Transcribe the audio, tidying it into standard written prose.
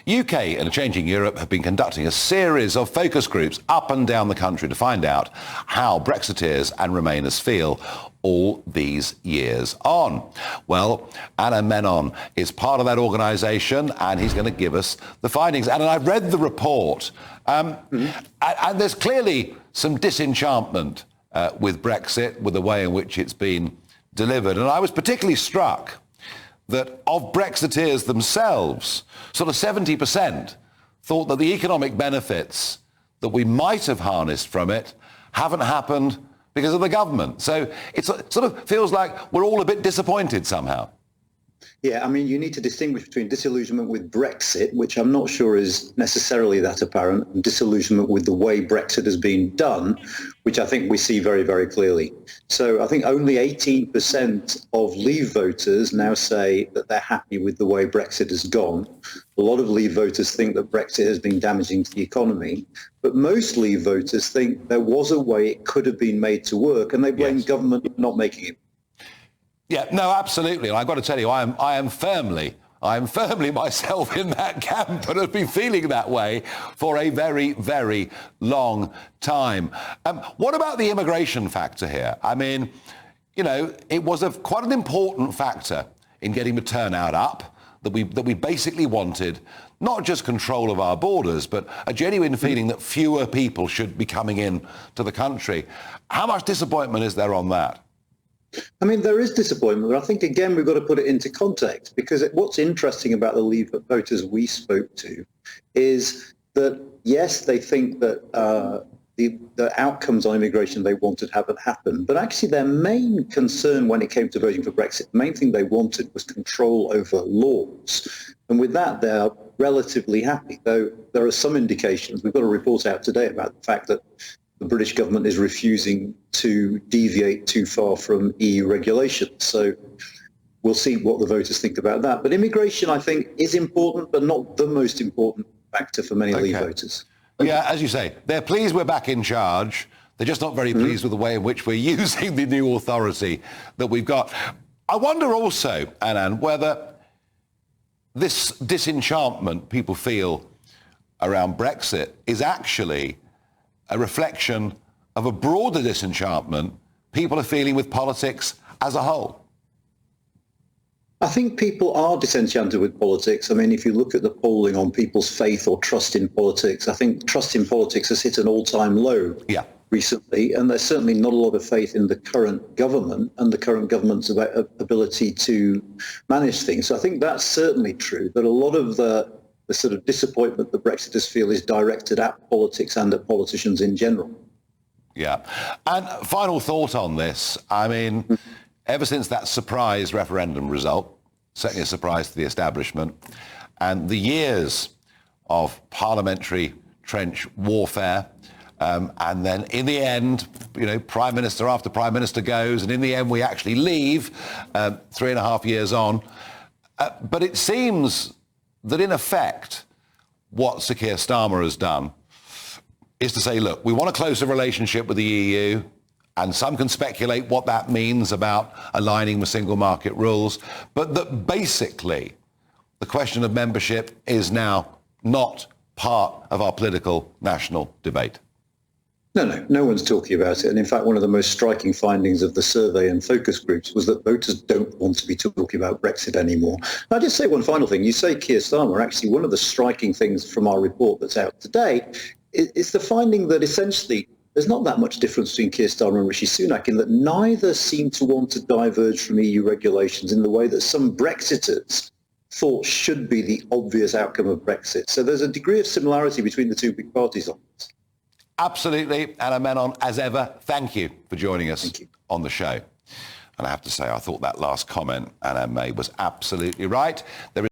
UK and a changing Europe have been conducting a series of focus groups up and down the country to find out how Brexiteers and Remainers feel all these years on. Well, Anand Menon is part of that organisation and he's going to give us the findings. And I've read the report and there's clearly some disenchantment with Brexit, with the way in which it's been delivered. And I was particularly struck that of Brexiteers themselves, sort of 70% thought that the economic benefits that we might have harnessed from it haven't happened because of the government. So it sort of feels like we're all a bit disappointed somehow. Yeah, I mean, you need to distinguish between disillusionment with Brexit, which I'm not sure is necessarily that apparent, and disillusionment with the way Brexit has been done, which I think we see very, very clearly. So I think only 18% of Leave voters now say that they're happy with the way Brexit has gone. A lot of Leave voters think that Brexit has been damaging to the economy, but most Leave voters think there was a way it could have been made to work, and they blame government for not making it. Yeah, no, absolutely. And I've got to tell you, I am firmly myself in that camp and have been feeling that way for a very, very long time. What about the immigration factor here? I mean, you know, it was quite an important factor in getting the turnout up that we basically wanted not just control of our borders, but a genuine feeling that fewer people should be coming in to the country. How much disappointment is there on that? I mean, there is disappointment, but I think, again, we've got to put it into context, because what's interesting about the Leave voters we spoke to is that, yes, they think that the outcomes on immigration they wanted haven't happened, but actually their main concern when it came to voting for Brexit, the main thing they wanted was control over laws. And with that, they're relatively happy, though there are some indications. We've got a report out today about the fact that the British government is refusing to deviate too far from EU regulations. So we'll see what the voters think about that. But immigration, I think, is important, but not the most important factor for many Leave voters. Yeah, as you say, they're pleased we're back in charge. They're just not very pleased with the way in which we're using the new authority that we've got. I wonder also, Anand, whether this disenchantment people feel around Brexit is actually a reflection of a broader disenchantment people are feeling with politics as a whole. I think people are disenchanted with politics. I mean, if you look at the polling on people's faith or trust in politics, I think trust in politics has hit an all-time low recently, and there's certainly not a lot of faith in the current government and the current government's ability to manage things. So I think that's certainly true, that a lot of the sort of disappointment that Brexiters feel is directed at politics and at politicians in general. Yeah. And final thought on this. I mean, ever since that surprise referendum result, certainly a surprise to the establishment, and the years of parliamentary trench warfare, and then in the end, you know, Prime Minister after Prime Minister goes, and in the end we actually leave 3.5 years on. But it seems that in effect, what Sir Keir Starmer has done is to say, look, we want a closer relationship with the EU, and some can speculate what that means about aligning with single market rules, but that basically the question of membership is now not part of our political national debate. No one's talking about it. And in fact, one of the most striking findings of the survey and focus groups was that voters don't want to be talking about Brexit anymore. I'll just say one final thing. You say Keir Starmer. Actually, one of the striking things from our report that's out today is the finding that essentially there's not that much difference between Keir Starmer and Rishi Sunak, in that neither seem to want to diverge from EU regulations in the way that some Brexiters thought should be the obvious outcome of Brexit. So there's a degree of similarity between the two big parties on this. Absolutely. Anand Menon, as ever, thank you for joining us on the show. And I have to say, I thought that last comment Anand made was absolutely right.